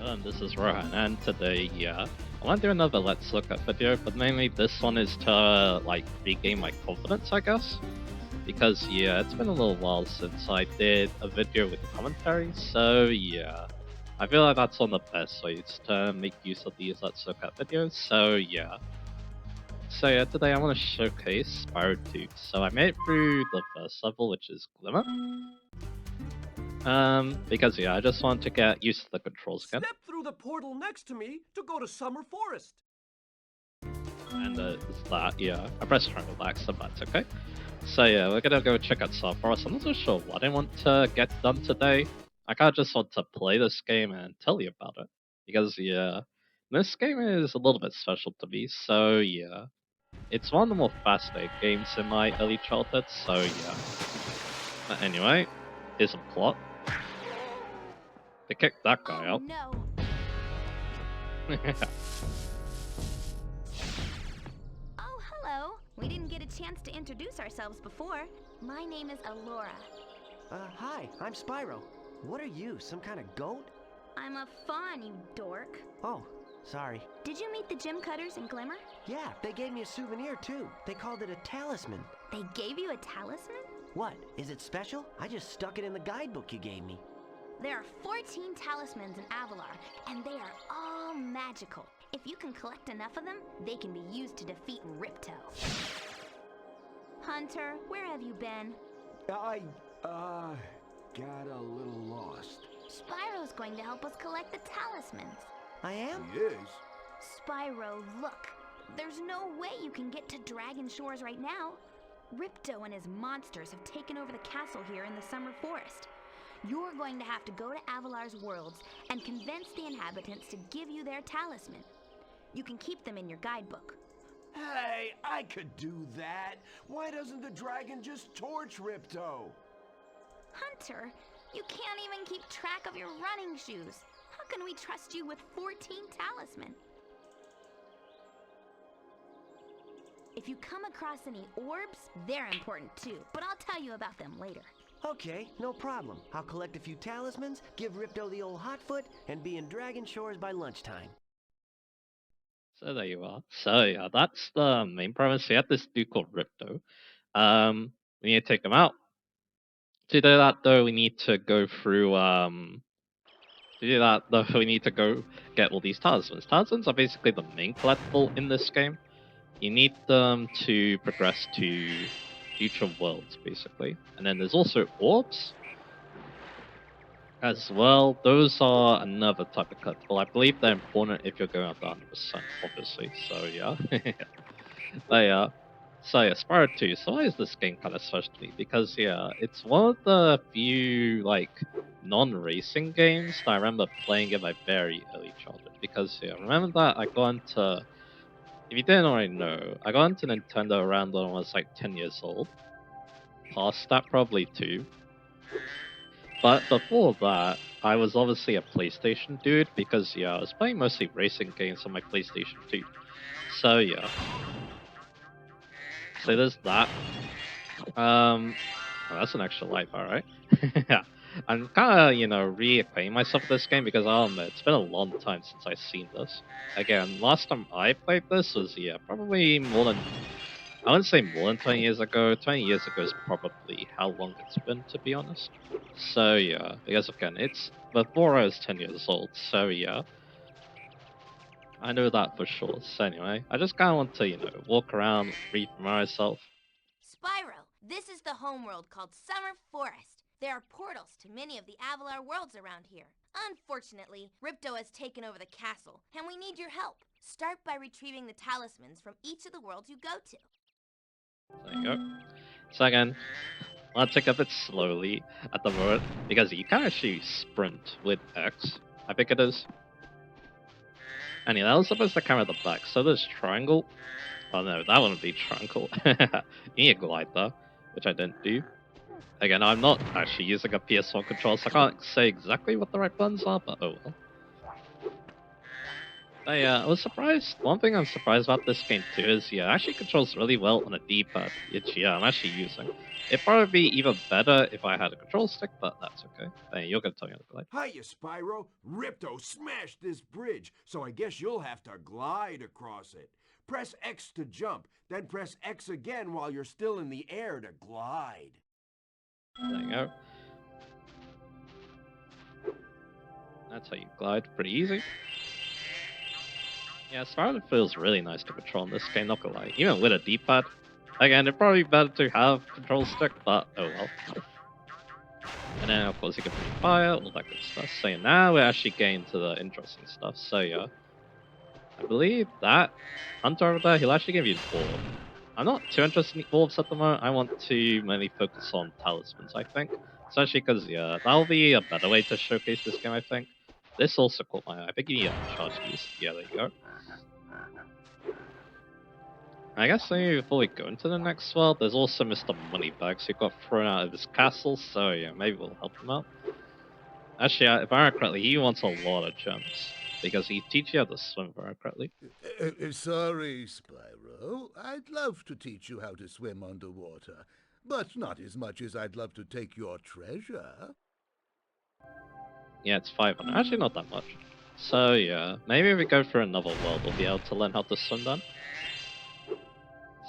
This is Rohan, and today, I want to do another Let's Look At video, but mainly this one is to, like, regain my confidence, I guess. Because, it's been a little while since I did a video with commentary, so, I feel like that's one of the best ways to make use of these Let's Look At videos, so, yeah. So, today I want to showcase Spyro 2. So, I made it through the first level, which is Glimmer. Because I just want to get used to the controls again. Step through the portal next to me to go to Summer Forest. And it's that, I pressed triangle back, so that's okay. So we're gonna go check out Summer Forest. I'm not so sure what I want to get done today. I kinda just want to play this game and tell you about it. Because this game is a little bit special to me, so it's one of the more fascinating games in my early childhood, so yeah. But anyway, here's a plot. They kicked that guy out. No. Oh, hello. We didn't get a chance to introduce ourselves before. My name is Alora. Hi, I'm Spyro. What are you, some kind of goat? I'm a fawn, you dork. Oh, sorry. Did you meet the gym cutters in Glimmer? Yeah, they gave me a souvenir too. They called it a talisman. They gave you a talisman? What, is it special? I just stuck it in the guidebook you gave me. There are 14 talismans in Avalar, and they are all magical. If you can collect enough of them, they can be used to defeat Ripto. Hunter, where have you been? I, got a little lost. Spyro's going to help us collect the talismans. I am? He is? Spyro, look. There's no way you can get to Dragon Shores right now. Ripto and his monsters have taken over the castle here in the Summer Forest. You're going to have to go to Avalar's worlds and convince the inhabitants to give you their talisman. You can keep them in your guidebook. Hey, I could do that. Why doesn't the dragon just torch Ripto? Hunter, you can't even keep track of your running shoes. How can we trust you with 14 talisman? If you come across any orbs, they're important too, but I'll tell you about them later. Okay, no problem. I'll collect a few talismans, give Ripto the old hot foot, and be in Dragon Shores by lunchtime. So there you are. So that's the main premise. We have this dude called Ripto. We need to take him out. To do that though, we need to go through we need to go get all these talismans. Talismans are basically the main collectible in this game. You need them to progress to future worlds, basically. And then there's also orbs as well. Those are another type of collectible. I believe they're important if you're going up to 100%, obviously. So yeah. Spyro 2. So why is this game kind of special to me? Because it's one of the few non-racing games that I remember playing in my very early childhood. Because remember that I got into, if you didn't already know, I got into Nintendo around when I was like 10 years old. Past that probably too. But before that, I was obviously a PlayStation dude because I was playing mostly racing games on my PlayStation 2. So yeah. So there's that. Oh, that's an extra life, alright. Yeah. I'm kinda, reacquainting myself with this game because I'll admit, it's been a long time since I've seen this. Again, last time I played this was, probably more than, I wouldn't say more than 20 years ago. 20 years ago is probably how long it's been, to be honest. So because again, it's before I was 10 years old, so I know that for sure. So anyway, I just kinda want to, walk around, read for myself. Spyro, this is the homeworld called Summer Forest. There are portals to many of the Avalar worlds around here. Unfortunately, Ripto has taken over the castle, and we need your help. Start by retrieving the talismans from each of the worlds you go to. There you go. So again, I'll take a bit slowly at the moment because you can actually sprint with X, I think it is. Anyway, that was supposed to come at the back. So there's triangle. Oh no, that wouldn't be triangle. You need a glider, which I didn't do. Again, I'm not actually using a PS1 controller, so I can't say exactly what the right buttons are, but oh well. I was surprised. One thing I'm surprised about this game too is it actually controls really well on a D-pad, which I'm actually using. It'd probably be even better if I had a control stick, but that's okay. Hey, you're gonna tell me how to glide. Hiya, Spyro. Ripto smashed this bridge, so I guess you'll have to glide across it. Press X to jump, then press X again while you're still in the air to glide. There you go. That's how you glide. Pretty easy. Yeah, Spyro feels really nice to control in this game, not gonna lie. Even with a D-pad. Again, it'd probably be better to have control stick, but oh well. And then of course you can breathe fire, all that good stuff. So yeah, now we're actually getting to the interesting stuff. So yeah, I believe that hunter over there, he'll actually give you an orb. I'm not too interested in orbs at the moment. I want to mainly focus on talismans, I think. Especially because yeah, that'll be a better way to showcase this game, I think. This also caught my eye. I think you need to charge these. Yeah, there you go. I guess maybe before we go into the next world, there's also Mr. Moneybags who got thrown out of his castle, so yeah, maybe we'll help him out. Actually, if I remember correctly, he wants a lot of gems, because he teaches you how to swim, if I remember correctly. Sorry, Spyro. I'd love to teach you how to swim underwater, but not as much as I'd love to take your treasure. Yeah, it's 500. Actually, not that much. So yeah, maybe if we go through another world, we'll be able to learn how to swim then.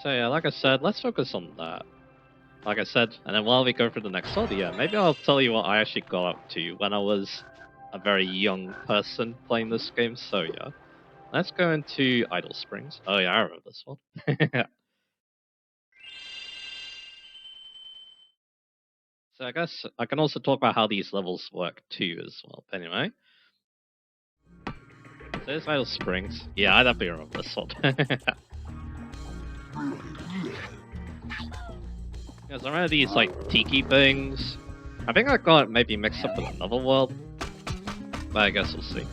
So yeah, like I said, let's focus on that. Like I said, and then while we go through the next world, yeah, maybe I'll tell you what I actually got up to when I was a very young person playing this game. So yeah, let's go into Idle Springs. Oh yeah, I remember this one. So I guess I can also talk about how these levels work too as well. Anyway, so there's Idle Springs. Yeah, I definitely remember this one. Because I remember these like tiki things. I think I got it maybe mixed up with another world, but I guess we'll see.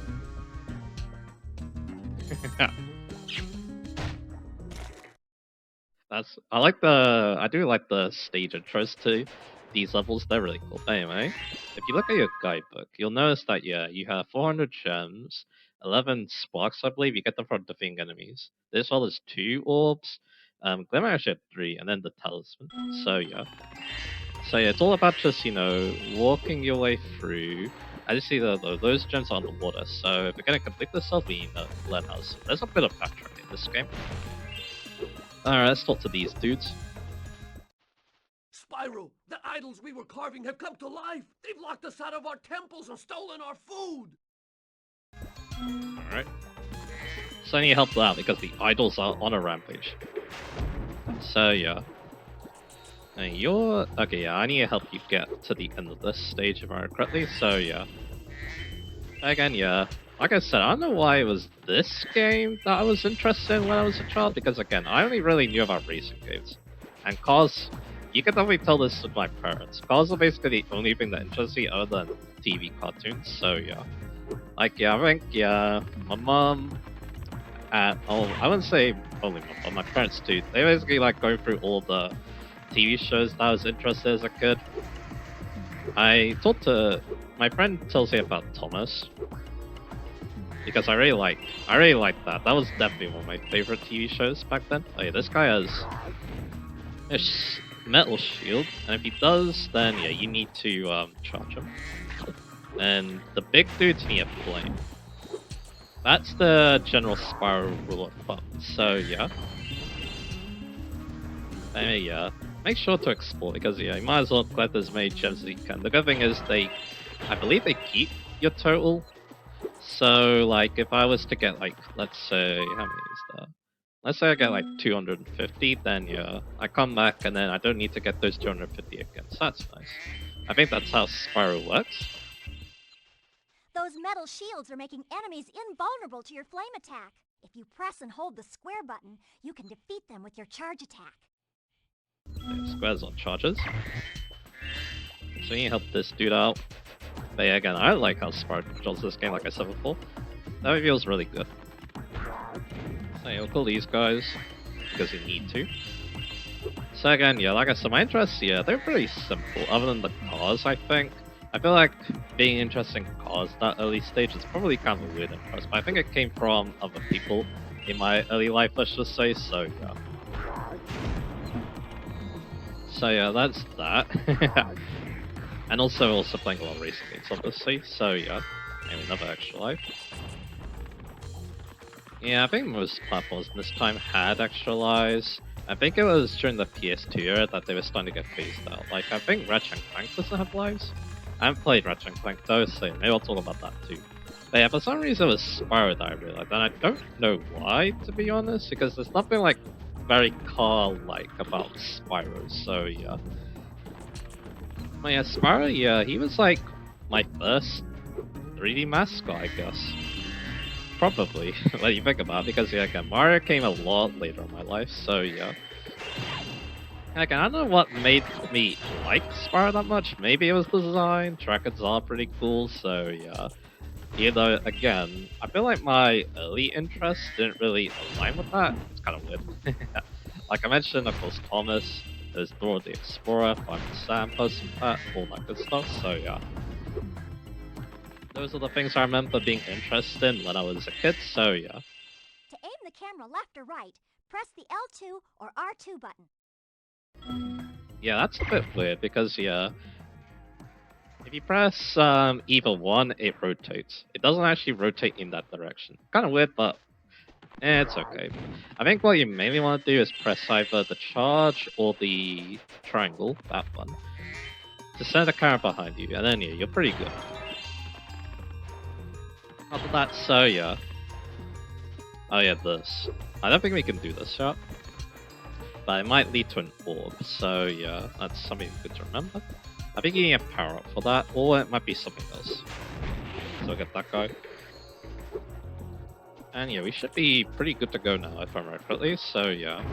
I do like the stage intros to these levels. They're really cool. Anyway, if you look at your guidebook, you'll notice that yeah, you have 400 gems, 11 sparks, I believe. You get them from defeating enemies. This one is 2 orbs. Glimmer actually had 3, and then the talisman. So yeah. So yeah, it's all about just, you know, walking your way through. I just see those gems are on the water, so if we're gonna complete this level, we need to learn how to swim. There's a bit of backtracking in this game. Alright, let's talk to these dudes. Spyro, the idols we were carving have come to life! They've locked us out of our temples and stolen our food! Alright. So I need help out because the idols are on a rampage. So yeah. And you're... Okay, yeah, I need to help you get to the end of this stage if I remember correctly, so yeah. Again, yeah. Like I said, I don't know why it was this game that I was interested in when I was a child, because again, I only really knew about racing games. And cars, you can definitely tell this with my parents. Cars are basically the only thing that interests me other than TV cartoons, so yeah. Like, yeah, I think, yeah, my mom, I wouldn't say only my mom, but my parents too. They basically like go through all the TV shows that I was interested in as a kid. I talked to, my friend tells me about Thomas, because I really like that. That was definitely one of my favorite TV shows back then. Oh yeah, this guy has a metal shield, and if he does, then yeah, you need to charge him. And the big dudes need a flame. That's the general Spyro rule of thumb. So yeah. Anyway, yeah. Make sure to explore, because yeah, you might as well collect as many gems as you can. The good thing is I believe they keep your total. So like if I was to get like, let's say, how many is that? Let's say I get like 250, then yeah, I come back and then I don't need to get those 250 again. So that's nice. I think that's how Spyro works. Those metal shields are making enemies invulnerable to your flame attack. If you press and hold the square button, you can defeat them with your charge attack. Okay, squares on charges. So you help this dude out. But yeah, again, I like how Spyro controls this game, like I said before. That feels really good. So you'll kill these guys, because you need to. So again, yeah, like I said, my interests, yeah, they're pretty simple, other than the cars, I think. I feel like being interested in cars that early stage is probably kind of a weird interest, but I think it came from other people in my early life, let's just say, so yeah. So yeah, that's that. And also playing a lot of racing games, obviously. So yeah, maybe another extra life. Yeah, I think most platforms this time had extra lives. I think it was during the PS2 era that they were starting to get phased out. Like, I think Ratchet and Clank doesn't have lives. I haven't played Ratchet and Clank though, so maybe I'll talk about that too. But yeah, for some reason it was Spyro that I realized, and I don't know why, to be honest, because there's nothing like very car-like about Spyro, so yeah. But yeah, Spryo, yeah, he was like my first 3D mascot, I guess. Probably, when you think about it, because yeah, again, Mario came a lot later in my life, so yeah. Again, I don't know what made me like Spyro that much. Maybe it was the design, trackers are pretty cool, so yeah. Even though, again, I feel like my early interests didn't really align with that. It's kind of weird. Like I mentioned, of course, Thomas, there's Dora the Explorer, Finding Sam, Post and Pat, all that good stuff, so yeah. Those are the things I remember being interested in when I was a kid, so yeah. To aim the camera left or right, press the L2 or R2 button. Yeah, that's a bit weird because, yeah, if you press either one, it rotates. It doesn't actually rotate in that direction. Kind of weird, but it's okay. I think what you mainly want to do is press either the charge or the triangle, that one, to set the camera behind you, and then yeah, you're pretty good. After that, so yeah. Oh yeah, this. I don't think we can do this yet. But it might lead to an orb, so yeah, that's something good to remember. I think you need a power up for that, or it might be something else. So I'll get that guy. And yeah, we should be pretty good to go now, if I'm right correctly, so yeah.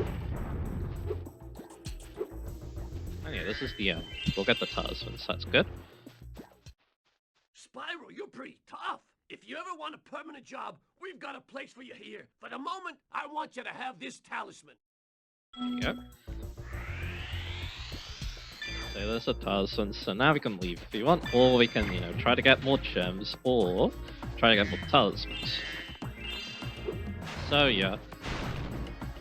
And yeah, this is the end. We'll get the talismans, that's good. Spyro, you're pretty tough. If you ever want a permanent job, we've got a place for you here. For the moment, I want you to have this talisman. Yep. So there's a talisman, so now we can leave if you want, or we can, you know, try to get more gems, or try to get more talismans. So yeah,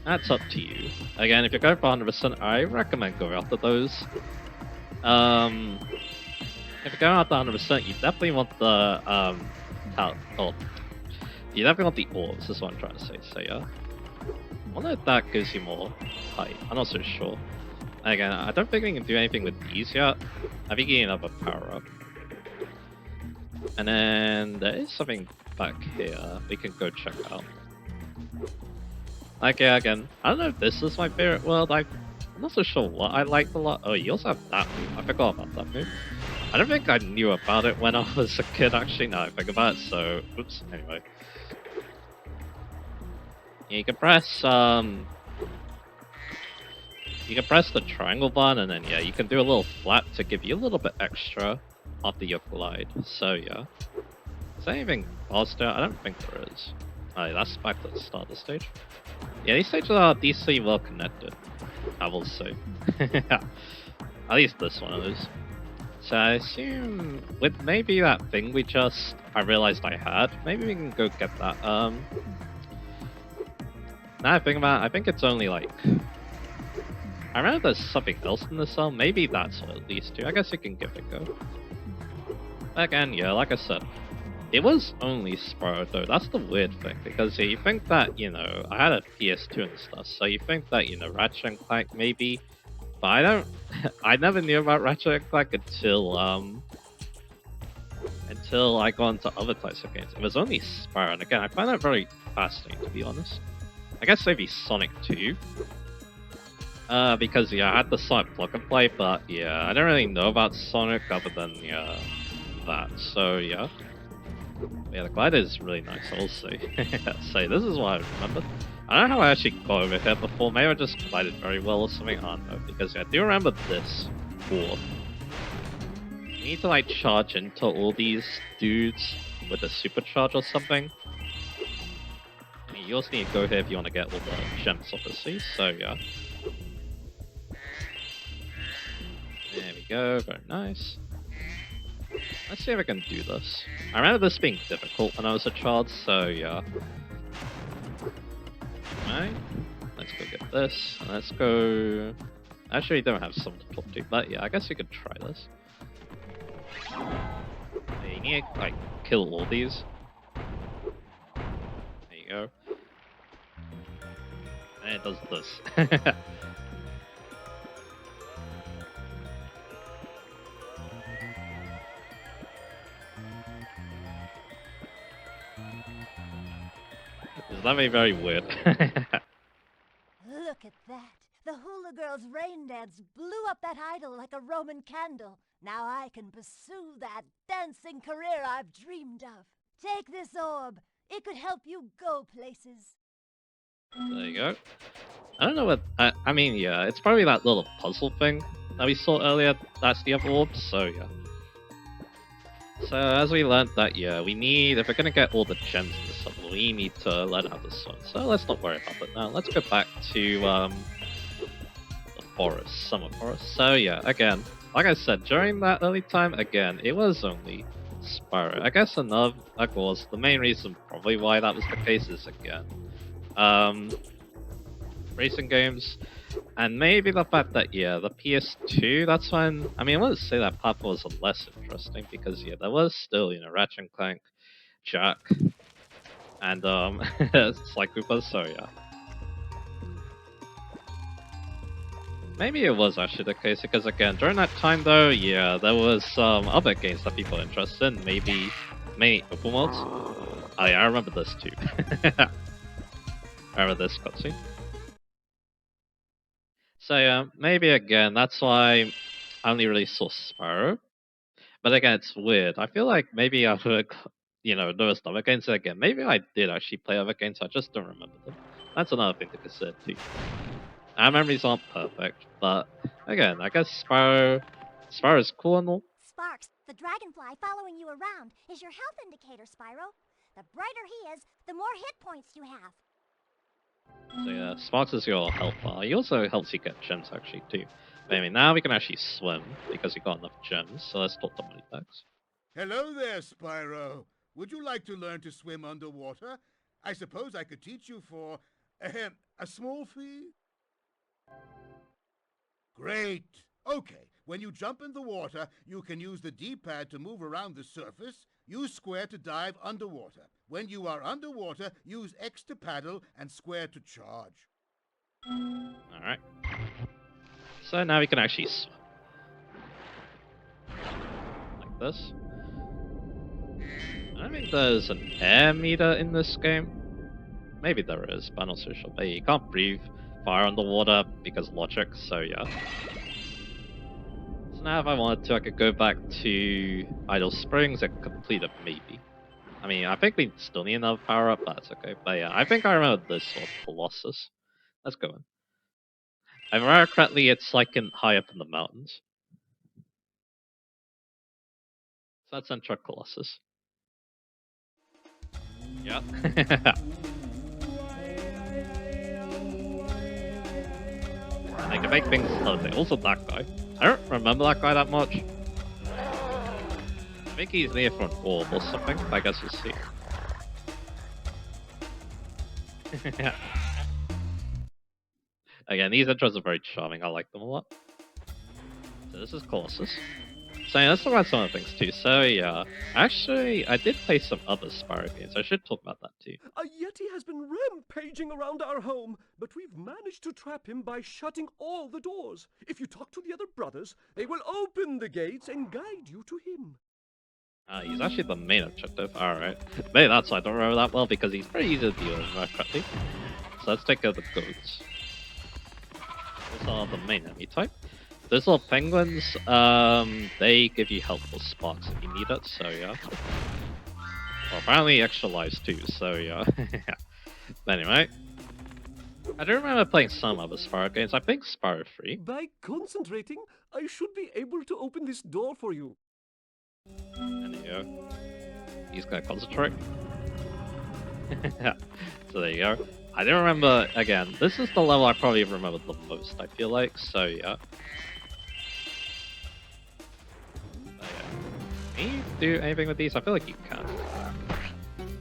that's up to you. Again, if you're going for 100%, I recommend going after those. If you're going after 100%, you definitely want the, you definitely want the orbs, is what I'm trying to say, so yeah. I wonder if that gives you more height, I'm not so sure. Again, I don't think we can do anything with these yet. I think you need another power up. And then there is something back here we can go check out. Like, yeah, again, I don't know if this is my favorite world. I'm not so sure what I liked a lot. Oh, you also have that move. I forgot about that move. I don't think I knew about it when I was a kid, actually, now I think about it, so, oops, anyway. You can press, you can press the triangle button, and then, yeah, you can do a little flap to give you a little bit extra after your glide, so, yeah. Is there anything faster? I don't think there is. Alright, that's back to the start of the stage. Yeah, these stages are decently well connected, I will say. At least this one is. So I assume with maybe that thing I realized I had, maybe we can go get that. Now I think about it, I think it's only like, I remember there's something else in the cell, maybe that's what it leads to. I guess you can give it a go. Again, yeah, like I said, it was only Spryo though, that's the weird thing, because you think that, you know, I had a PS2 and stuff, so you think that, you know, Ratchet and Clank maybe, but I don't, I never knew about Ratchet and Clank until I got into other types of games. It was only Spyro, and again, I find that very fascinating, to be honest. I guess maybe Sonic 2. Because, yeah, I had the Sonic plug and play, but, yeah, I don't really know about Sonic other than, yeah, that, so, yeah. Yeah, the glider is really nice, I will say. So, this is what I remember. I don't know how I actually got over here before, maybe I just glided very well or something, I don't know, because yeah, I do remember this orb. You need to like charge into all these dudes with a supercharge or something. And you also need to go here if you want to get all the gems obviously, so yeah. There we go, very nice. Let's see if I can do this. I remember this being difficult when I was a child, so yeah. Alright, let's go get this, and let's go Actually, don't have someone to talk to, but yeah, I guess you could try this. Yeah, you need to, like, kill all these. There you go. And it does this. Is that very weird? Look at that. The hula girl's rain dance blew up that idol like a Roman candle. Now I can pursue that dancing career I've dreamed of. Take this orb. It could help you go places. There you go. I don't know what. I mean, yeah, it's probably that little puzzle thing that we saw earlier. That's the other orb, so yeah. So as we learned that, yeah, we need, if we're gonna get all the gems in this level, we need to learn how to swim. So let's not worry about it now. Let's go back to the forest, summer forest. So yeah, again, like I said, during that early time, again, it was only Spyro. I guess another, of course, the main reason probably why that was the case is again, racing games. And maybe the fact that, yeah, the PS2, that's when, I mean, I wouldn't say that part was less interesting, because, yeah, there was still, you know, Ratchet and Clank, Jack, and, Sly Cooper, so, yeah. Maybe it was actually the case, because, again, during that time, though, yeah, there was some other games that people were interested in, maybe open worlds. Oh, yeah, I remember this, too. I remember this cutscene. So yeah, maybe again, that's why I only really saw Spyro. But again, it's weird. I feel like maybe I would, you know, noticed other games again. Maybe I did actually play other games, I just don't remember them. That's another thing to consider too. Our memories aren't perfect, but again, I guess Spyro's cool and all. Sparks, the dragonfly following you around, is your health indicator, Spyro. The brighter he is, the more hit points you have. So yeah, Sparks is your health bar. He also helps you get gems actually too. But anyway, now we can actually swim because we got enough gems. So let's talk to Moneybags. Hello there, Spyro. Would you like to learn to swim underwater? I suppose I could teach you for a small fee? Great. Okay, when you jump in the water, you can use the D-pad to move around the surface, use square to dive underwater. When you are underwater, use X to paddle and square to charge. Alright. So now we can actually swim. Like this. I don't think there's an air meter in this game. Maybe there is, but I'm not so sure. But you can't breathe fire underwater because logic, so yeah. So now if I wanted to, I could go back to Idle Springs and complete it maybe. I mean, I think we still need another power up, but that's okay. But yeah, I think I remember this one, Colossus. Let's go in. If I remember correctly, it's like high up in the mountains. So that's Central Colossus. Yep. I can make things lovely. Also that guy. I don't remember that guy that much. I think he's near for an orb or something, but I guess we'll see. Again, these intros are very charming, I like them a lot. So this is Colossus. So yeah, let's talk about some other things too. So yeah, actually, I did play some other Spyro games. I should talk about that too. A Yeti has been rampaging around our home, but we've managed to trap him by shutting all the doors. If you talk to the other brothers, they will open the gates and guide you to him. He's actually the main objective. Alright. Maybe that's why I don't remember that well, because he's pretty easy to deal with correctly. So let's take out the goats. Those are the main enemy type. Those little penguins, they give you helpful sparks if you need it, so yeah. Well, apparently extra lives too, so yeah. But anyway. I do remember playing some other Spyro games. I think Spyro 3. By concentrating, I should be able to open this door for you. And there you go. He's gonna concentrate. So there you go. I do remember, again, this is the level I probably remember the most, I feel like, so yeah. Can you do anything with these? I feel like you can.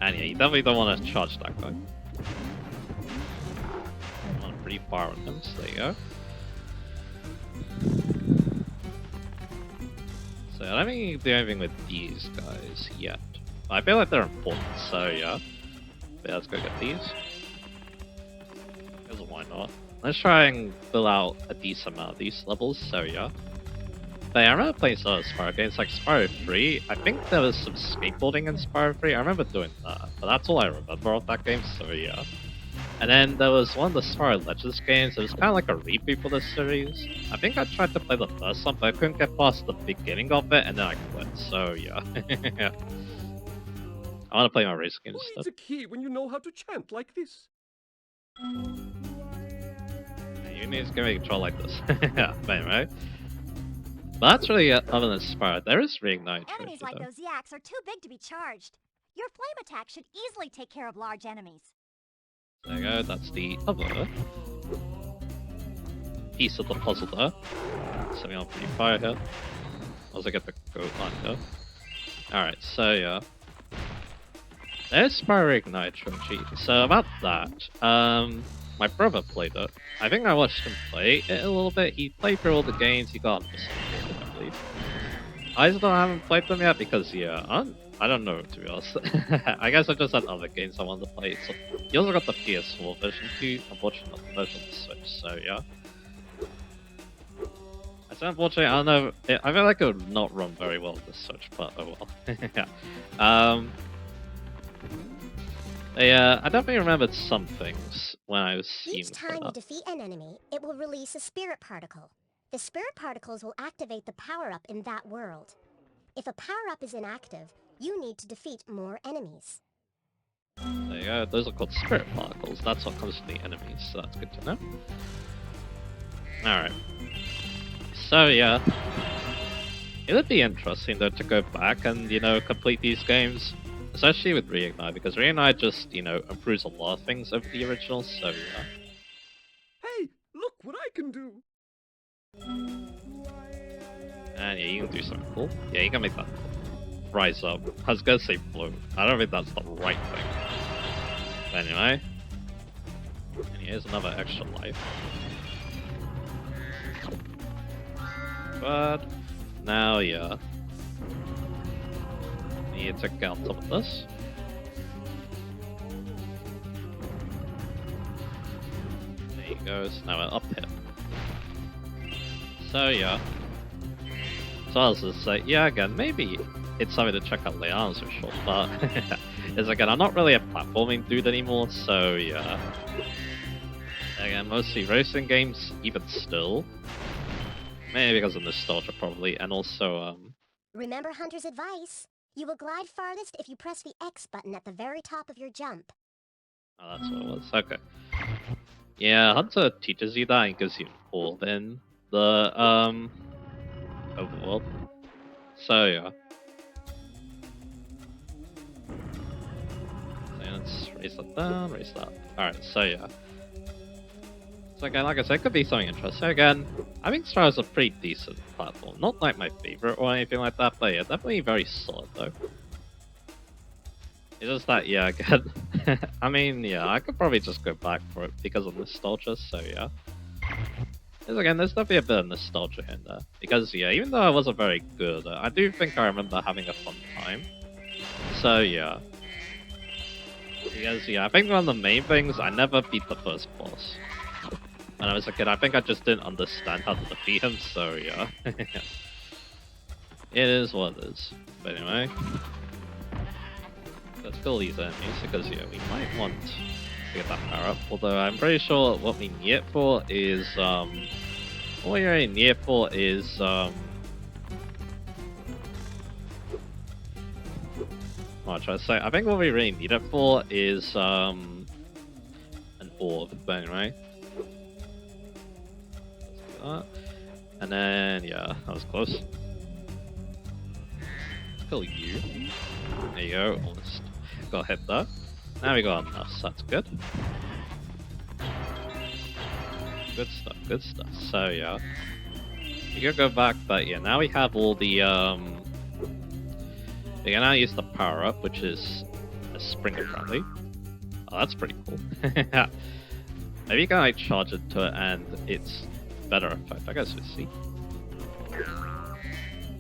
And yeah, you definitely don't want to charge that guy. You want to breathe fire on him, so there you go. So I don't think you can do anything with these guys yet. I feel like they're important, so yeah. But yeah, let's go get these. Because why not? Let's try and fill out a decent amount of these levels, so yeah. But yeah, I remember playing some of Spyro games like Spyro 3. I think there was some skateboarding in Spyro 3. I remember doing that, but that's all I remember of that game, so yeah. And then there was one of the Spyro Legends games. It was kind of like a reboot for the series. I think I tried to play the first one, but I couldn't get past the beginning of it, and then I quit, so yeah. I want to play my race game Who instead. needs a key when you know how to chant like this? You need to give me a control like this. Yeah, fine, right? But that's really other than Spyro. There is Reignite. Enemies like those yaks are too big to be charged. Your flame attack should easily take care of large enemies. There you go, that's the other piece of the puzzle there. Setting up pretty fire here. Also get the goat on here. Alright, so yeah. There's Spyro Ignite Trilogy. So about that, my brother played it. I think I watched him play it a little bit. He played through all the games, he got this, I believe. I still haven't played them yet because, yeah, I don't know, to be honest. I guess I just had other games I wanted to play. So, he also got the PS4 version too, unfortunately not the version of the Switch, so yeah. I said unfortunately, I don't know, I feel like it would not run very well on the Switch, but oh well. Yeah. I definitely remembered some things when I was seeing Each time you defeat an enemy, it will release a spirit particle. The spirit particles will activate the power-up in that world. If a power-up is inactive, you need to defeat more enemies. There you go, those are called spirit particles. That's what comes from the enemies, so that's good to know. Alright. So yeah. It would be interesting though to go back and, you know, complete these games. Especially with Reignite, because Reignite just, you know, improves a lot of things over the original, so yeah. Hey, look what I can do! And yeah, you can do something cool. Yeah, you can make that rise up. I was gonna say float. I don't think that's the right thing. But anyway. And here's another extra life. But now, yeah. Need to get on top of this. There you go, so now we're up here. So yeah. So I was just say, yeah, again, maybe it's something to check out later on for sure, but it's again, I'm not really a platforming dude anymore, so yeah. Again, mostly racing games, even still. Maybe because of nostalgia probably, and also Remember Hunter's advice? You will glide farthest if you press the X button at the very top of your jump. oh, that's what it was. Okay. Yeah, Hunter teaches you that and gives you all in the overworld. So yeah. So let's raise that down, raise that. Alright, so yeah. So again, like I said, it could be something interesting. Again, I think Spyro's a pretty decent platform. Not like my favorite or anything like that, but yeah, definitely very solid though. It's just that, yeah, again, I mean, yeah, I could probably just go back for it because of nostalgia, so yeah. Because again, there's definitely a bit of nostalgia in there. Because, yeah, even though I wasn't very good, I do think I remember having a fun time. So, yeah. Because, yeah, I think one of the main things, I never beat the first boss. When I was a kid, I think I just didn't understand how to defeat him, so yeah. It is what it is. But anyway. Let's kill these enemies, because yeah, we might want to get that power up. Although I'm pretty sure what we need it for is, what we really need it for is, what should I say? I think what we really need it for is, an orb, but anyway. And then, yeah, that was close. Kill you. There you go, almost got a hit there. Now we got enough, so that's good. Good stuff, good stuff. So, yeah. You can go back, but yeah, now we have all the, we can now use the power up, which is a spring apparently. Oh, that's pretty cool. Maybe you can like charge it to it and it's better effect. I guess we'll see.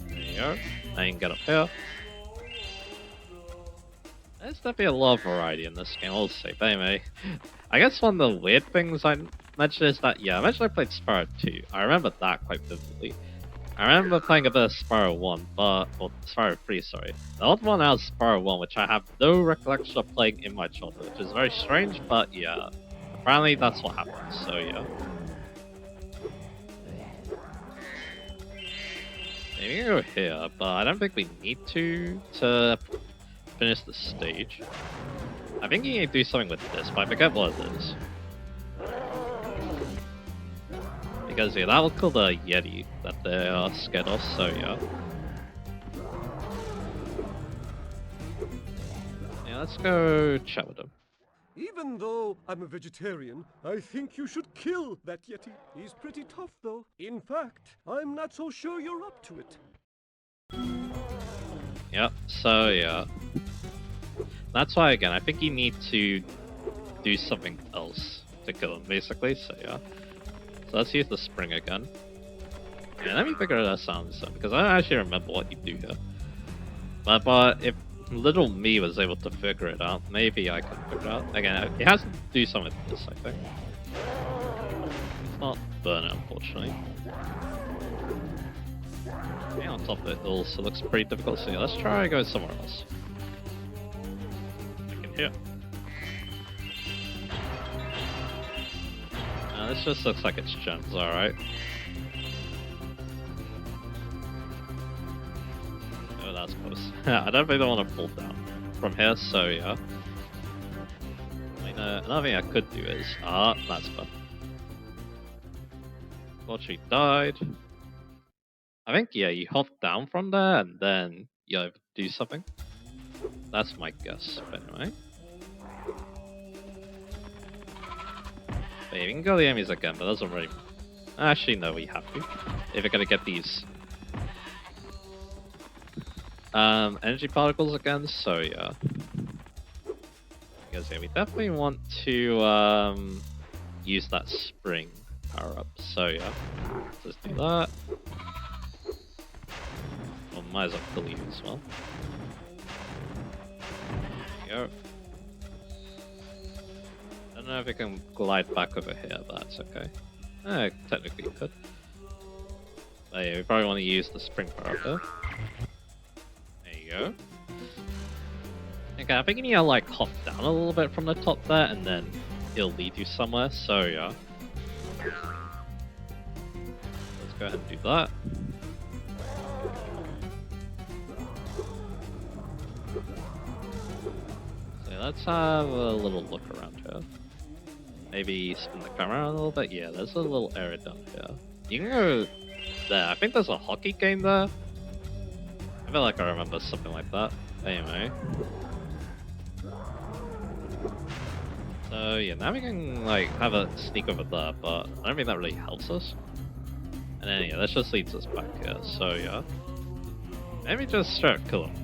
There you you go. Now you can get up here. There's definitely a lot of variety in this game, I'll say. But anyway, I guess one of the weird things I mentioned is that, yeah, I mentioned I played Spryo 2. I remember that quite vividly. I remember playing a bit of Spryo 1, or Spryo 3, sorry. The odd one out is Spryo 1, which I have no recollection of playing in my childhood, which is very strange, but yeah. Apparently that's what happened, so yeah. Maybe we can go here, but I don't think we need to finish the stage. I think you need to do something with this, but I forget what it is. Because yeah, that will kill the Yeti that they are scared of, so yeah. Yeah, let's go chat with him. Even though I'm a vegetarian, I think you should kill that Yeti. He's pretty tough, though. In fact, I'm not so sure you're up to it. Yep, so yeah. That's why, again, I think you need to do something else to kill him, basically, so yeah. So let's use the spring again. Yeah, let me figure this out, because I don't actually remember what you do here. But if little me was able to figure it out, maybe I can figure it out. Again, it has to do something with this, I think. It's not burn, unfortunately. Yeah, on top of it also looks pretty difficult, so yeah, let's try go somewhere else. Like in here. This just looks like it's gems, alright. Oh, that's close. I don't think I want to fall down from here, so yeah. I mean, another thing I could do is... that's fun. Thought she died. I think, yeah, you hop down from there and then you do something. That's my guess, but anyway. But yeah, we can go the enemies again, but that doesn't really... Actually, no, we have to. If we're gonna get these... energy particles again, so yeah. Because yeah, we definitely want to use that spring power up, so yeah. Let's do that. Well, might as well kill you as well. There you go. I don't know if we can glide back over here, but that's okay. Technically you could. But yeah, we probably want to use the spring power up there. There you go. Okay, I think you need to like hop down a little bit from the top there, and then it'll lead you somewhere, so yeah. Let's go ahead and do that. So let's have a little look around here. Maybe spin the camera around a little bit. Yeah, there's a little area down here. You can go there. I think there's a hockey game there. I feel like I remember something like that. Anyway. So yeah, now we can like have a sneak over there, but I don't think that really helps us. And then yeah, that just leads us back here. So yeah. Maybe just straight up kill him.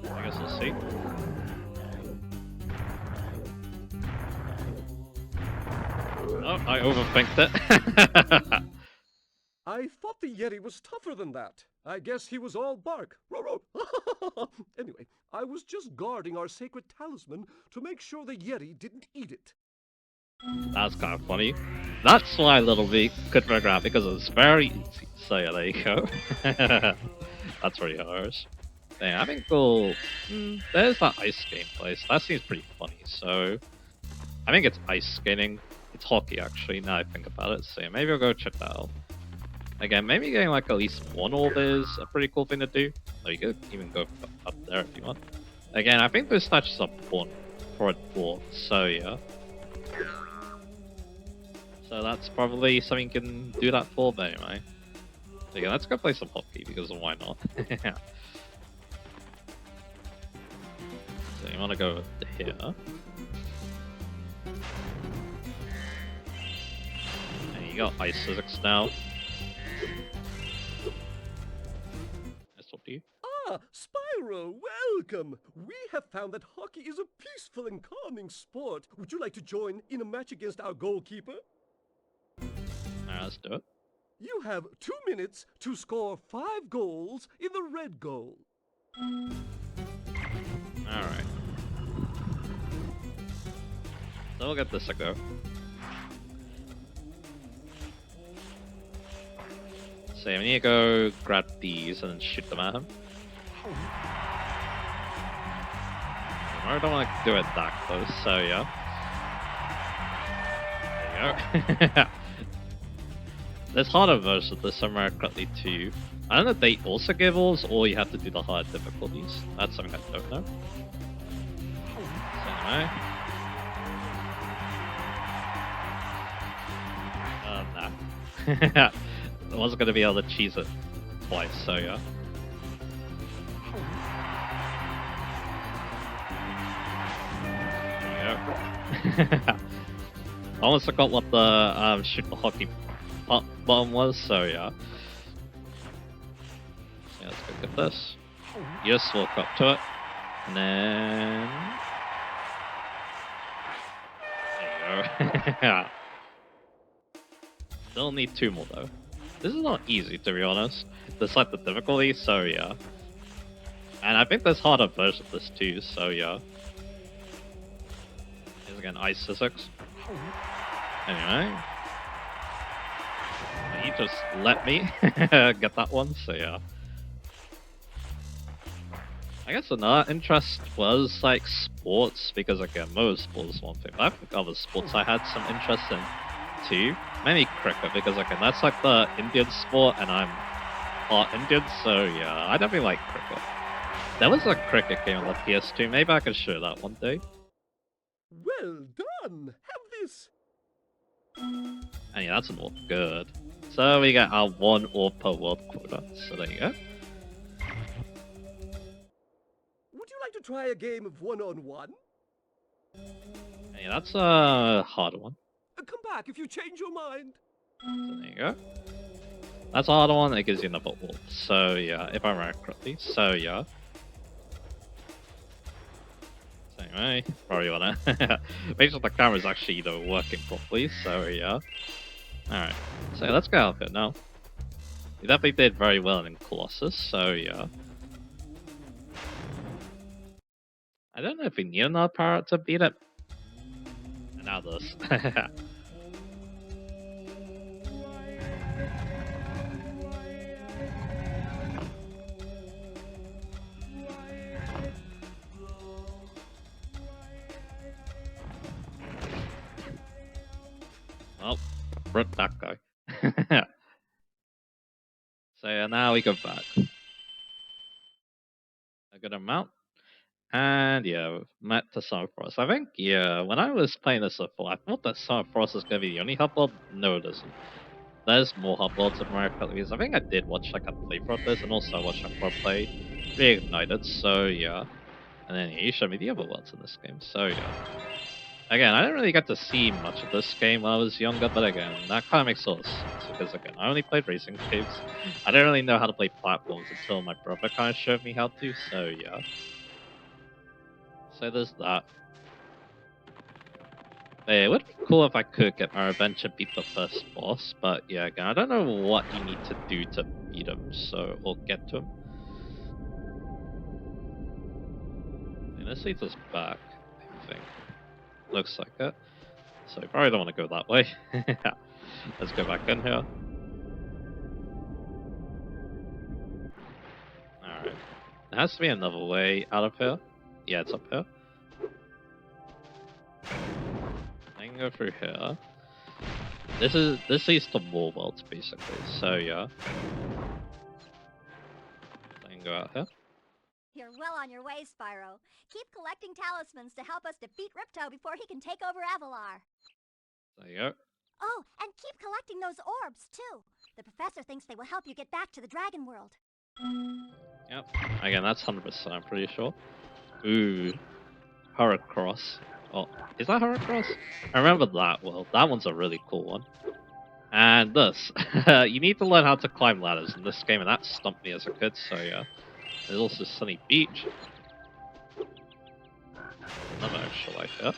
I guess we'll see. Oh, I overthinked it. I thought the Yeti was tougher than that. I guess he was all bark. Anyway, I was just guarding our sacred talisman to make sure the Yeti didn't eat it. That's kind of funny. That's why Little V could figure out, because it's very easy. So yeah, there you go. That's pretty hilarious. Yeah, I think we'll... there's that ice skate place. That seems pretty funny, so... I think it's ice skating. It's hockey, actually, now I think about it. So yeah, maybe I'll go check that out. Again, maybe getting like at least one orb is a pretty cool thing to do. So you could even go up there if you want. Again, I think those statues are born for a dwarf, so yeah. So that's probably something you can do that for, but anyway. So yeah, let's go play some hockey, because why not? So you want to go here. And you got ice physics now. That's up to you. Ah, Spyro, welcome! We have found that hockey is a peaceful and calming sport. Would you like to join in a match against our goalkeeper? Alright, let's do it. You have 2 minutes to score 5 goals in the red goal. Alright. So we'll get this a go. So we need to go grab these and then shoot them at him. I don't want to do it that close, so yeah. There you go. There's harder versions of this somewhere correctly too. I don't know if they also give ores or you have to do the hard difficulties. That's something I don't know. So anyway. Nah. I wasn't going to be able to cheese it twice, so yeah. There you go. I almost forgot what the shoot the hockey button was, so yeah. Yeah, let's go get this. You just walk up to it, and then... There you go. Still need 2 more though. This is not easy, to be honest. There's like the difficulty, so yeah. And I think there's harder versions of this too, so yeah. Here's again ice physics. Anyway. He just let me get that one, so yeah. I guess another interest was like sports, because again, motorsport is one thing, but I think other sports I had some interest in too. Mainly cricket, because again, that's like the Indian sport, and I'm part Indian, so yeah, I definitely like cricket. There was a cricket game on the PS2, maybe I can show that one day. Well done! Have this! And yeah, that's an orb, good. So we get our 1 orb per world quota, so there you go. Would you like to try a game of one-on-one? And yeah, that's a harder one. Come back if you change your mind. So there you go. That's a harder one, it gives you another orb. So yeah, if I remember correctly. So yeah. So anyway, probably wanna make sure the camera's actually working properly, so yeah. Alright, so let's go out here now. We definitely did very well in Colossus, so yeah. I don't know if we need another power to beat it. And now this. Well, rip that guy. So yeah, now we go back. A good amount. And yeah, we've met the Summer Forest. I think, yeah, when I was playing this before, I thought that Summer Forest was going to be the only hub world. No, it isn't. There's more hub worlds in Mario Kart because I think I did watch like a playthrough of this, and also watch a pro play Reignited, so yeah. And then he showed me the other worlds in this game, so yeah. Again, I didn't really get to see much of this game when I was younger, but again, that kind of makes a lot of sense, because again, I only played racing games. I didn't really know how to play platforms until my brother kind of showed me how to, so yeah. So there's that. Hey, it would be cool if I could get my revenge and beat the first boss, but yeah, again, I don't know what you need to do to beat him, so we'll get to him. And this leads us back, I think. Looks like it. So you probably don't want to go that way. Let's go back in here. Alright. There has to be another way out of here. Yeah, it's up here. I can go through here. This leads to more worlds basically, so yeah. I can go out here. You're well on your way, Spyro. Keep collecting talismans to help us defeat Ripto before he can take over Avalar. There you go. Oh, and keep collecting those orbs, too. The professor thinks they will help you get back to the Dragon World. Yep. Again, that's 100%, I'm pretty sure. Ooh. Horrocross. Oh, is that Horrocross? I remember that world. That one's a really cool one. And this. You need to learn how to climb ladders in this game, and that stumped me as a kid, so yeah. There's also Sunny Beach. Another extra life here.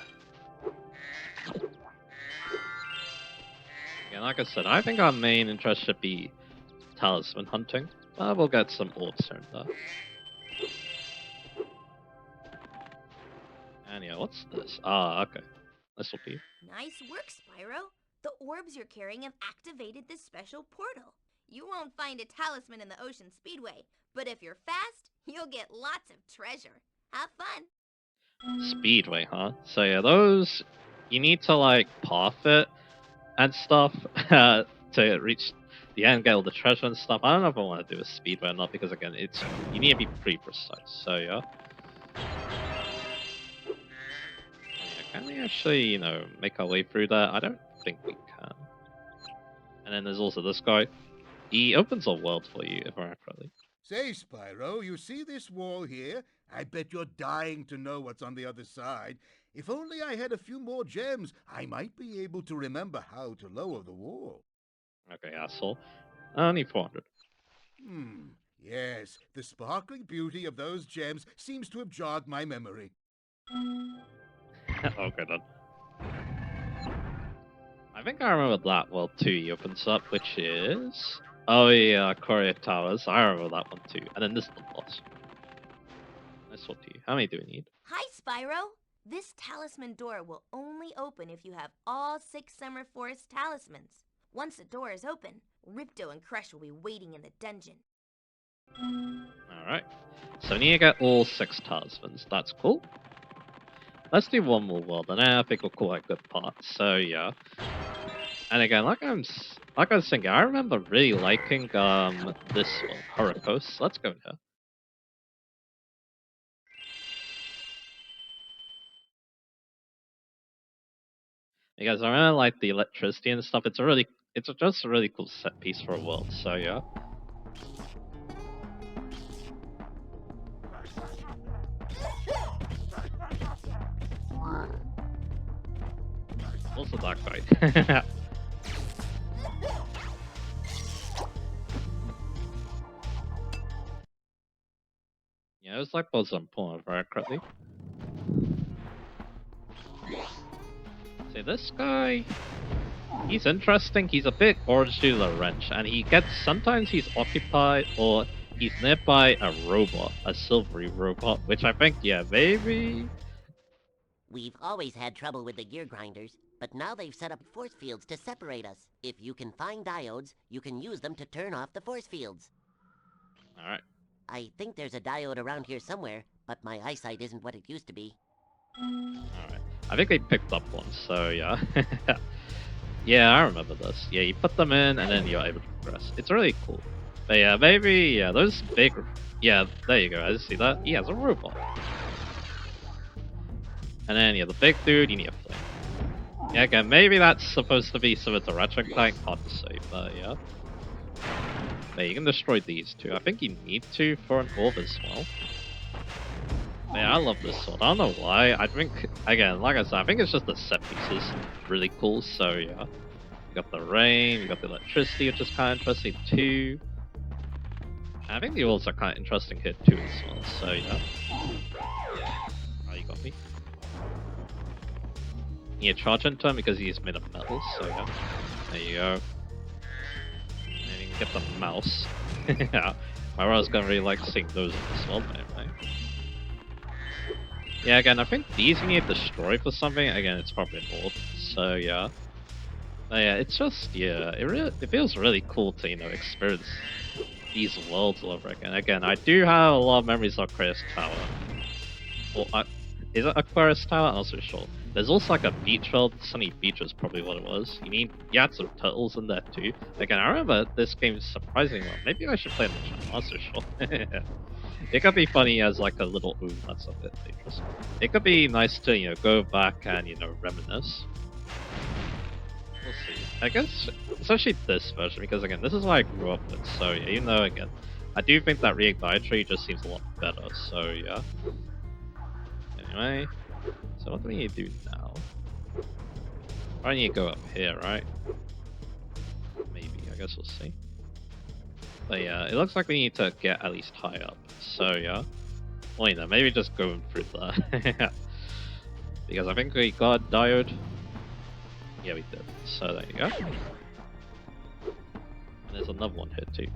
And like I said, I think our main interest should be talisman hunting. But we'll get some orbs here and there. And yeah, what's this? Ah, okay. This will be. Nice work, Spyro. The orbs you're carrying have activated this special portal. You won't find a talisman in the Ocean Speedway, but if you're fast, you'll get lots of treasure. Have fun. Speedway, huh? So yeah, those you need to like path it and stuff to reach the end, get all the treasure and stuff. I don't know if I want to do a speedway or not because again, it's you need to be pretty precise. So yeah. Can we actually, you know, make our way through that? I don't think we can. And then there's also this guy. He opens a world for you, if I remember correctly. Say, Spyro, you see this wall here? I bet you're dying to know what's on the other side. If only I had a few more gems, I might be able to remember how to lower the wall. Okay, asshole. Only 400. Yes, the sparkling beauty of those gems seems to have jogged my memory. Okay, then. I think I remember that world too he opens up, which is... Oh yeah, Courier Towers. I remember that one too. And then this is the boss. Nice one to you. How many do we need? Hi, Spyro. This talisman door will only open if you have all 6 Summer Forest talismans. Once the door is open, Ripto and Crush will be waiting in the dungeon. Alright. So we need to get all 6 talismans. That's cool. Let's do one more world, and I think we'll call it a good part. So yeah. And again, like I was thinking, I remember really liking this one, Horicos. Let's go here. Because I really like the electricity and stuff. It's just a really cool set piece for a world. So yeah. Also that guy. Yeah, it was like both on point very correctly. See, this guy, he's interesting. He's a bit orange to the wrench, and sometimes he's occupied or he's nearby a robot, a silvery robot, which I think, yeah, maybe. We've always had trouble with the gear grinders, but now they've set up force fields to separate us. If you can find diodes, you can use them to turn off the force fields. Alright. I think there's a diode around here somewhere, but my eyesight isn't what it used to be. Alright. I think they picked up one, so yeah. Yeah, I remember this. Yeah, you put them in and then you're able to progress. It's really cool. But yeah, maybe, yeah, those big... Yeah, there you go, I just see that. He has a robot. And then, yeah, the big dude, you need a flame. Yeah, again, maybe that's supposed to be some of the Ratchet Clank, hard to say, but yeah. But you can destroy these two. I think you need to for an orb as well. Yeah, I love this sword. I don't know why. I think, again, like I said, I think it's just the set pieces really cool. So yeah, you got the rain, you got the electricity, which is kind of interesting too. And I think the orbs are kind of interesting here too as well. So yeah. Oh, you got me. You charge into him because he's made of metal. So yeah, there you go. And you can get the mouse. Yeah, my brother's gonna really like seeing those in this world, right? Yeah, again, I think these you need to destroy for something. Again, it's probably an orb, so yeah. But yeah, it's just, yeah, it feels really cool to, you know, experience these worlds all over again. Again, I do have a lot of memories of Aquarius Tower. Or, is it Aquarius Tower? I'm not so sure. There's also like a beach world. Sunny Beach is probably what it was. You had some turtles in there too. Again, I remember this game surprisingly well. Maybe I should play on the channel, I'm not so sure. It could be funny as like a little ooh, that's a bit dangerous. It could be nice to, you know, go back and, you know, reminisce. We'll see. I guess, especially this version, because again, this is what I grew up with, so yeah, even though, again, I do think that Reignite just seems a lot better, so yeah. Anyway, so what do we need to do now? I need to go up here, right? Maybe, I guess we'll see. But yeah, it looks like we need to get at least high up. So yeah. Well, you know, maybe just going through that. Because I think we got a diode. Yeah, we did. So there you go. And there's another one here too.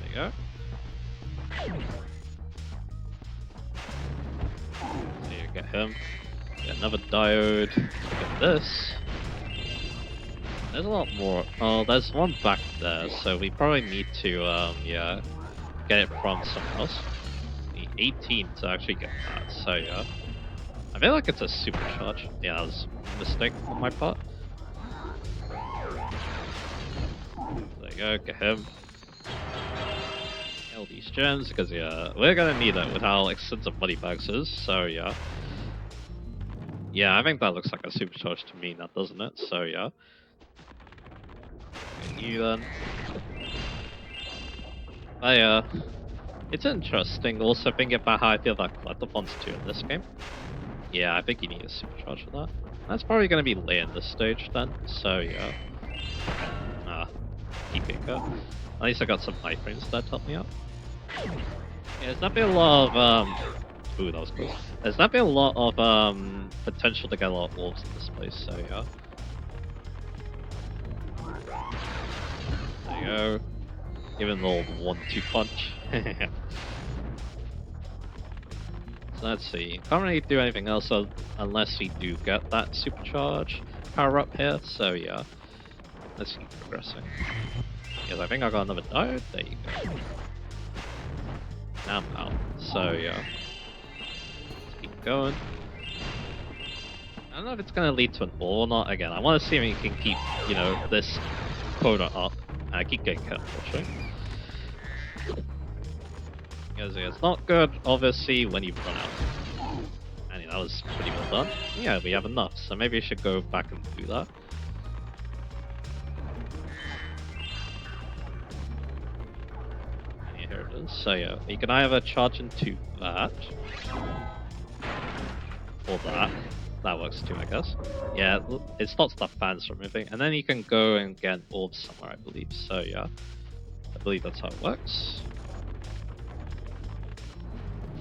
There you go. So you get him. Get another diode. Get this. There's a lot more. Oh, there's one back there, so we probably need to, yeah, get it from somewhere else. Need 18 to actually get that, so yeah. I feel like it's a supercharge. Yeah, that was a mistake on my part. There you go, get him. Get all these gems, because yeah, we're gonna need it with how extensive money bags is, so yeah. Yeah, I think that looks like a supercharge to me now, doesn't it? So yeah. You then. But yeah, it's interesting also thinking about how I feel about collectathons too in this game. Yeah, I think you need a supercharge for that. That's probably going to be late in this stage then, so yeah. Keep it going. At least I got some iframes that help me out. Yeah, there's not been a lot of, ooh, that was close. There's not been a lot of, potential to get a lot of wolves in this place, so yeah. There you go. Even the old 1-2 punch. So let's see. Can't really do anything else unless we do get that supercharge power up here. So yeah. Let's keep progressing. Yes, I think I got another diode. There you go. Now I'm out. So yeah. Let's keep going. I don't know if it's gonna lead to an ore or not. Again, I want to see if we can keep, you know, this quota up. I keep getting cut, unfortunately. Because it's not good, obviously, when you've run out. I mean, that was pretty well done. Yeah, we have enough, so maybe we should go back and do that. And here it is. So yeah, you can either charge into that, or that. That works too, I guess. Yeah, it stops the fans from moving, and then you can go and get an orb somewhere, I believe. So yeah, I believe that's how it works.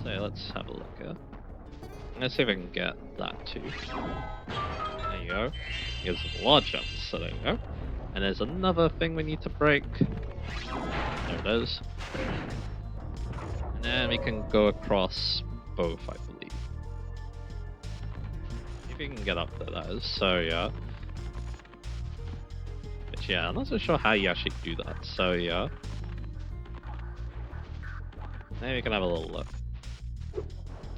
So let's have a look here. Let's see if I can get that too. There you go. Gives us a lot of jumps, so there you go. And there's another thing we need to break. There it is. And then we can go across both, I believe. If you can get up there, that is. So yeah. But yeah, I'm not so sure how you actually do that. So yeah. Maybe we can have a little look.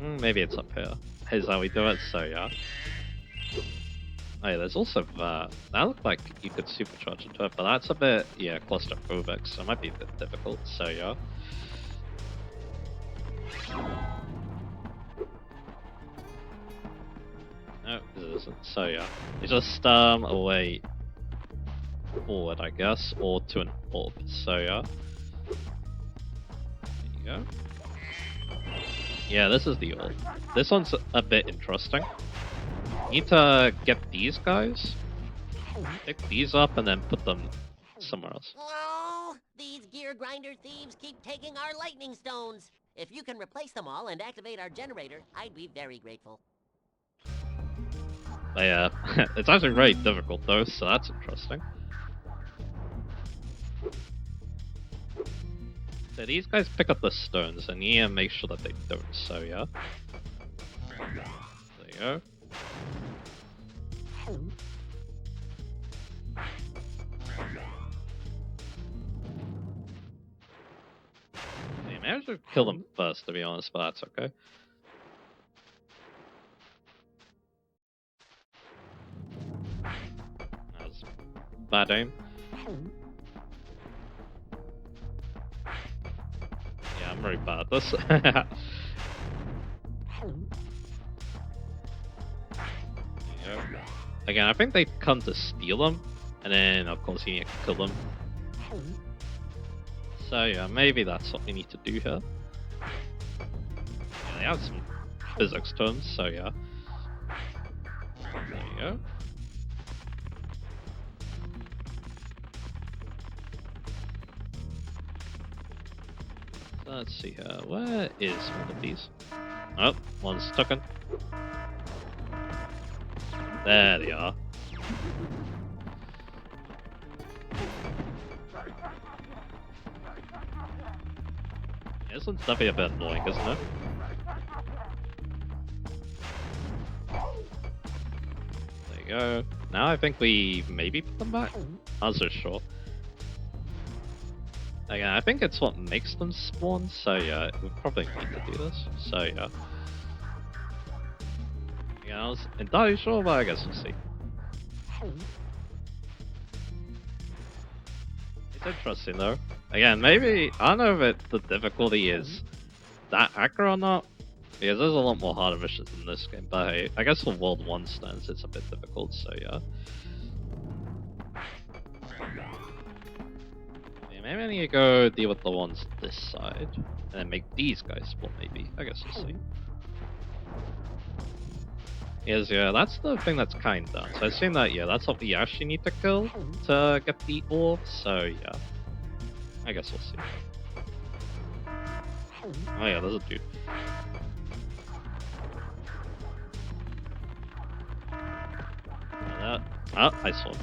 Maybe it's up here. Here's how we do it, so yeah. Oh yeah, there's also that. That looked like you could supercharge into it, but that's a bit, yeah, claustrophobic, so it might be a bit difficult, so yeah. No, it isn't, so yeah. You just, away forward, I guess, or to an orb, so yeah. There you go. Yeah, this is the orb. This one's a bit interesting. You need to get these guys, pick these up, and then put them somewhere else. Oh, these gear grinder thieves keep taking our lightning stones. If you can replace them all and activate our generator, I'd be very grateful. But yeah, it's actually very difficult though, so that's interesting. So these guys pick up the stones, and you need to make sure that they don't, so yeah. There you go. Yeah, maybe I should kill them first, to be honest, but that's okay. That was bad aim. Yeah, I'm very bad at this. Again, I think they come to steal them, and then of course you need to kill them. So yeah, maybe that's what we need to do here. Yeah, they have some physics terms, so yeah. There you go. Let's see here. Where is one of these? Oh, one's stuck in. There they are. This one's definitely a bit annoying, isn't it? There you go. Now I think we maybe put them back? I'm not so sure. Again, I think it's what makes them spawn, so yeah, we probably need to do this. So yeah. Yeah, I was entirely sure, but I guess we'll see. It's interesting though. Again, maybe, I don't know if the difficulty is that accurate or not, because there's a lot more harder missions in this game, but hey, I guess for World 1 stands it's a bit difficult, so yeah. Yeah, maybe I need to go deal with the ones this side, and then make these guys spawn maybe, I guess we'll see. Yes, yeah, that's the thing that's kind of done. So I assume that, yeah, that's what we actually need to kill to get the orb, so yeah. I guess we'll see. Oh yeah, there's a dude. Oh, I saw him.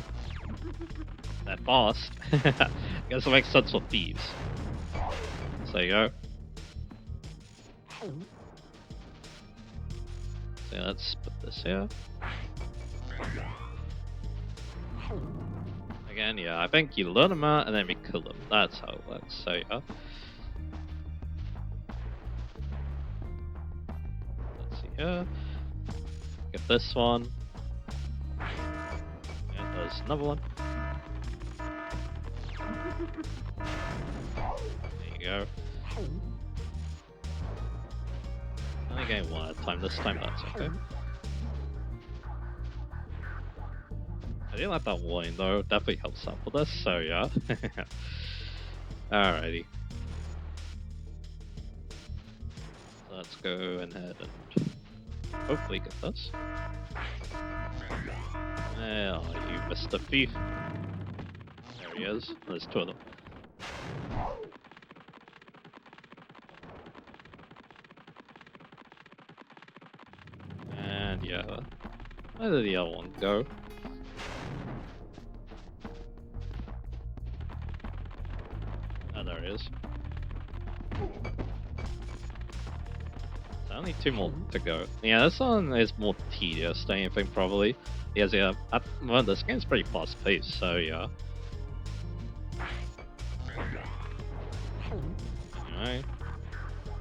They're fast. I guess it makes sense for thieves. So there you go. So yeah, let's put this here. Again, yeah, I think you learn them out and then we kill them. That's how it works, so yeah. Let's see here. Get this one. And there's another one. There you go. Only getting one at a time this time, that's okay. I didn't like that warning though, definitely helps out for this, so yeah. Alrighty. So let's go ahead and hopefully get this. Where are you, Mr. Thief? There he is. There's two of them. And yeah, where did the other one go? Oh, there he is. So only two more to go. Yeah, this one is more tedious than anything probably. Yes, yeah, well, this game's pretty fast paced, so yeah. Alright.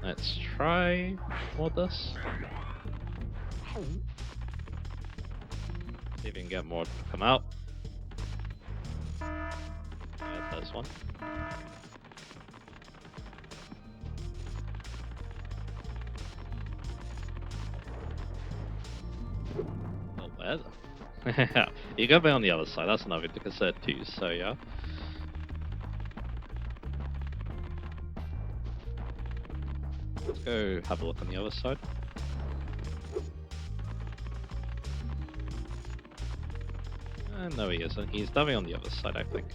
Let's try more of this. See if we can get more to come out. Yeah, there's one. Oh, where the? You gotta be on the other side, that's another thing to consider too, so yeah. Let's go have a look on the other side. No, he isn't. He's definitely on the other side, I think.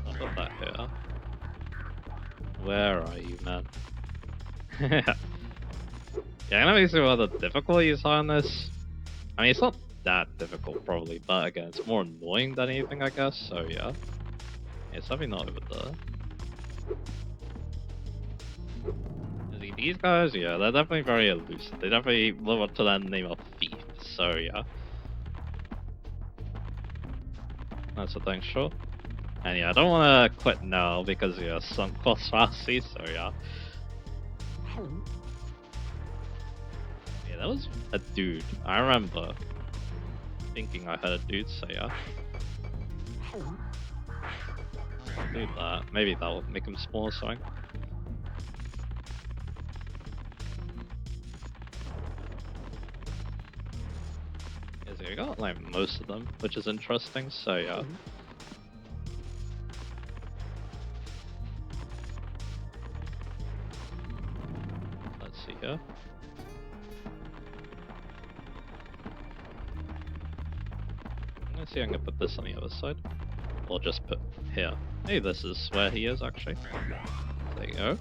I'll put that here. Where are you, man? Yeah, I know see what the difficulties are on this. I mean, it's not that difficult, probably, but again, it's more annoying than anything, I guess, so yeah. It's definitely not over there. These guys, yeah, they're definitely very elusive. They definitely live up to that name of thief, so yeah. That's the thing, sure. And yeah, I don't want to quit now because yeah, sunk cost fallacy, so yeah. Yeah, that was a dude. I remember thinking I heard a dude, so yeah. Do that. Maybe that will make him spawn or something. I got like most of them, which is interesting, so yeah. Let's see here. Let's see if I can put this on the other side. Or just put here. Hey, this is where he is actually. There you go.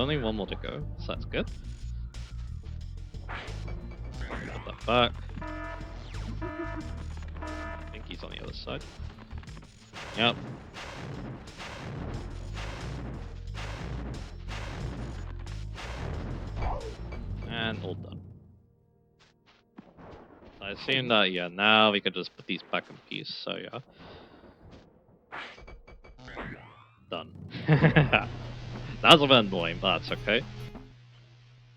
only one more to go, so that's good. Put that back. I think he's on the other side. Yep. And all done. I assume that, yeah, now we could just put these back in peace, so yeah. Done. That was a bit annoying, but that's okay.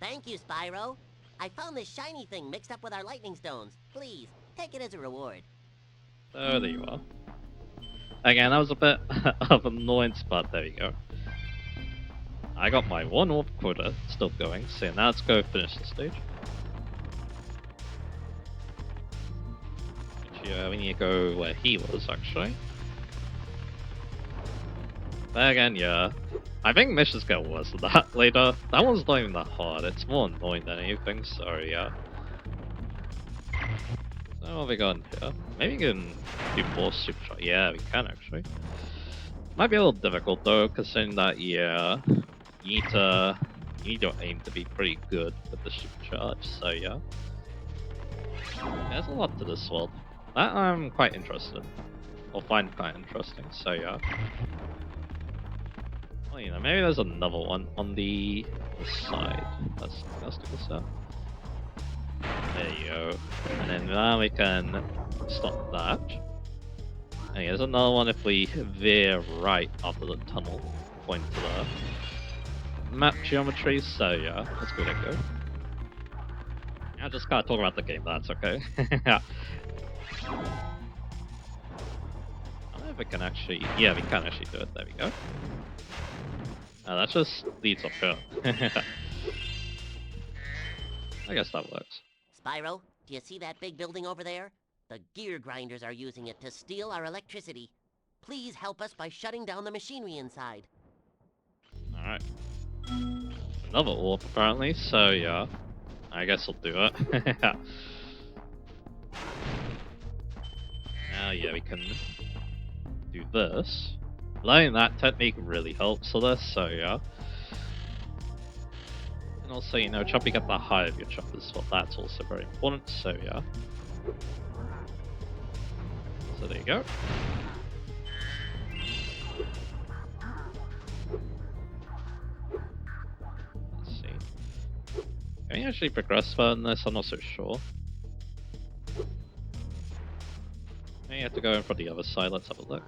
Thank you, Spyro. I found this shiny thing mixed up with our lightning stones. Please, take it as a reward. So there you are. Again, that was a bit of an annoyance, but there you go. I got my 1 orb quota still going, so now let's go finish the stage. Actually, we need to go where he was, actually. But again, yeah. I think missions get worse than that later. That one's not even that hard, it's more annoying than anything, so yeah. So what have we got in here? Maybe we can do more super shot. Yeah, we can actually. Might be a little difficult though, considering that, yeah, you need your aim to be pretty good with the super charge, so yeah. There's a lot to this world. That I'm quite interested in. Or find quite interesting, so yeah. Well, you know, maybe there's another one on the side. Let's do this out. There you go. And then now we can stop that. And there's another one if we veer right after the tunnel, point to the map geometry, so yeah, let's give it a go. I just gotta talk about the game, but that's okay. I don't know if we can actually... Yeah, we can actually do it, there we go. That just leads up here. I guess that works. Spyro, do you see that big building over there? The gear grinders are using it to steal our electricity. Please help us by shutting down the machinery inside. Alright. Another orb, apparently, so yeah. I guess I'll do it. Now, yeah, we can do this. Learning that technique really helps for this, so yeah. And also, you know, chopping up the height of your choppers, well, that's also very important, so yeah. So there you go. Let's see. Can we actually progress further than this? I'm not so sure. Maybe you have to go in for the other side, let's have a look.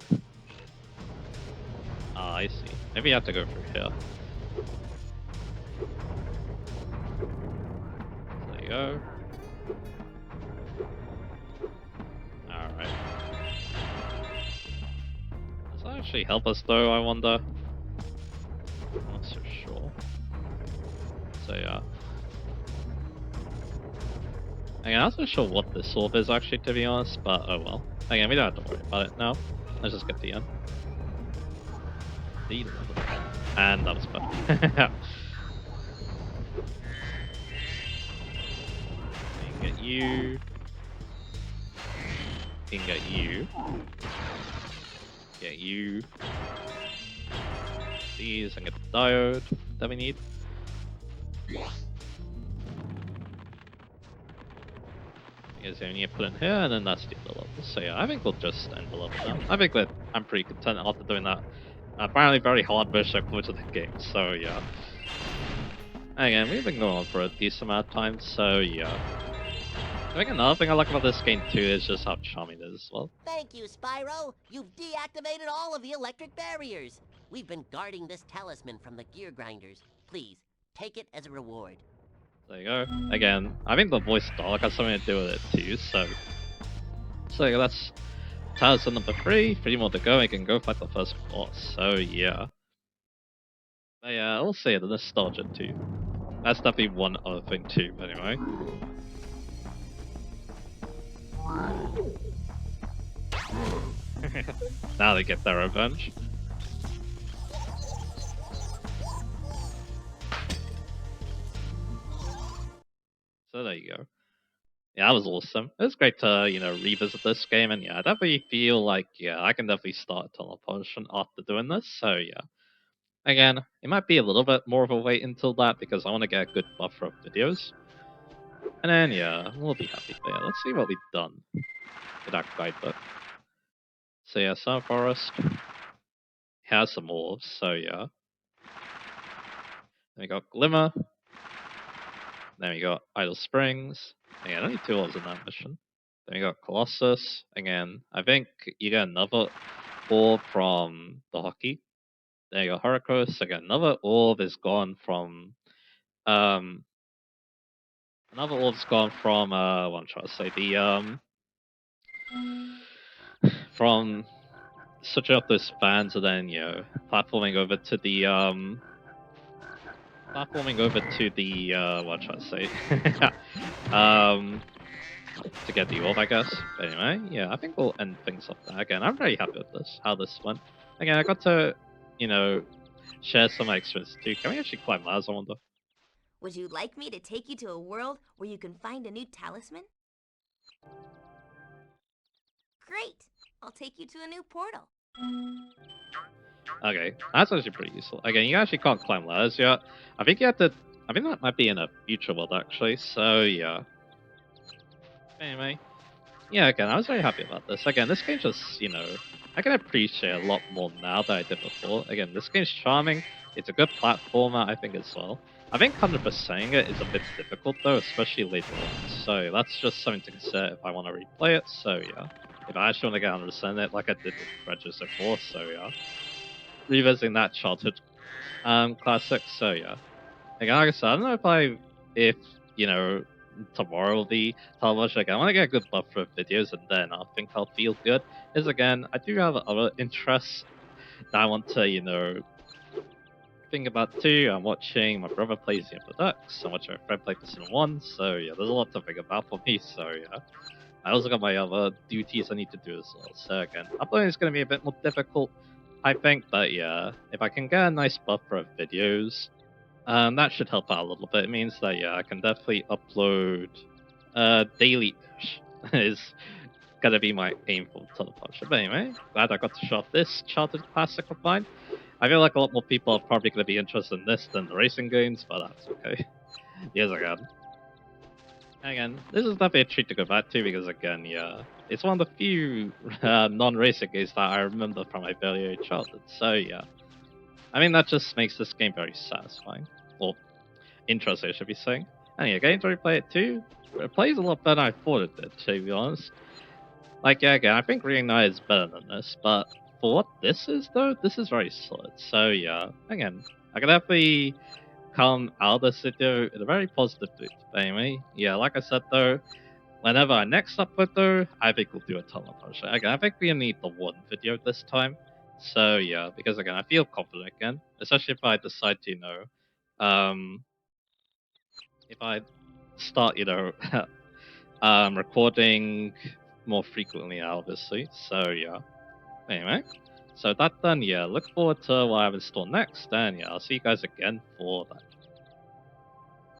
Ah, I see. Maybe you have to go through here. There you go. Alright. Does that actually help us though, I wonder? I'm not so sure. So yeah. Again, I'm not so sure what this orb is actually, to be honest, but oh well. Again, we don't have to worry about it now. Let's just get the end. And that was fun. Get you. Can get you. Get you. These and get the diode that we need. Is we need to put in here, and then that's the other level. So yeah, I think we'll just end the level now. I think that I'm pretty content after doing that. Apparently very hard mission for the game, so yeah. Again, we've been going on for a decent amount of time, so yeah. I think another thing I like about this game too is just how charming it is as well. Thank you, Spyro. You've deactivated all of the electric barriers. We've been guarding this talisman from the gear grinders. Please, take it as a reward. There you go. Again, I think the voice dialogue has something to do with it too, so... So yeah, that's talisman number 3, 3 more to go, we can go fight the first boss, so yeah. But yeah, I'll say the nostalgia too. That's definitely one other thing too, but anyway. Now they get their revenge. So there you go. Yeah, that was awesome. It was great to, you know, revisit this game, and yeah, I definitely feel like, yeah, I can definitely start Tunnel Portion after doing this, so yeah. Again, it might be a little bit more of a wait until that because I want to get a good buffer of videos. And then, yeah, we'll be happy. But yeah, let's see what we've done with that guidebook. So yeah, Summer Forest has some wolves, so yeah. Then we got Glimmer. Then we got Idle Springs. Again, only 2 wolves in that mission. Then we got Colossus. Again, I think you get another orb from the hockey. Then you got Hurricane. Again, another orb is gone from another orb's gone from what I'm trying to say, the from switching up those fans and then, you know, platforming over to the what I'm trying to say. To get the orb, I guess. But anyway, yeah, I think we'll end things off there. Again, I'm very happy with this, how this went. Again, I got to, you know, share some of my experience too. Can we actually climb ladders, I wonder? Would you like me to take you to a world where you can find a new talisman? Great! I'll take you to a new portal. Okay, that's actually pretty useful. Again, you actually can't climb ladders yet. I think you have to. I think that might be in a future world actually. So yeah. Anyway, yeah. Again, I was very happy about this. Again, this game just, you know, I can appreciate a lot more now than I did before. Again, this game's charming. It's a good platformer, I think, as well. I think 100%ing it is a bit difficult though, especially later on. So that's just something to consider if I want to replay it. So yeah, if I actually want to get 100% it, like I did with Register 4. So yeah. Revisiting that childhood classic. So yeah, again, like I said, I don't know if you know, tomorrow will be television. Again, I want to get a good buffer of videos, and then I think I'll feel good. Is again, I do have other interests that I want to, you know, think about too. I'm watching my brother plays the Ducks. I'm watching my friend play Persona 1. So yeah, there's a lot to think about for me. So yeah. I also got my other duties I need to do as well. So again, uploading is going to be a bit more difficult, I think. But yeah, if I can get a nice buffer of videos, that should help out a little bit. It means that yeah, I can definitely upload daily. Is gonna be my aim for Telepuncher. But anyway, glad I got to show off this childhood classic of mine. I feel like a lot more people are probably gonna be interested in this than the racing games, but that's okay. Yes, again. Again, this is definitely a treat to go back to because, again, yeah, it's one of the few non-racing games that I remember from my very early childhood. So, yeah, I mean, that just makes this game very satisfying. Or interesting, I should be saying. And yeah, getting to replay it too, it plays a lot better than I thought it did, to be honest. Like, yeah, again, I think Reignite is better than this, but for what this is, though, this is very solid. So, yeah, again, I can definitely come out of this video in a very positive mood. But anyway, yeah, like I said though, whenever I next upload though, I think we'll do a telepuncher. Again, I think we need the one video this time. So yeah, because again, I feel confident again, especially if I decide to, you know, if I start, you know, recording more frequently, obviously. So yeah. Anyway, so that done, yeah, look forward to what I have in store next, and yeah, I'll see you guys again for that.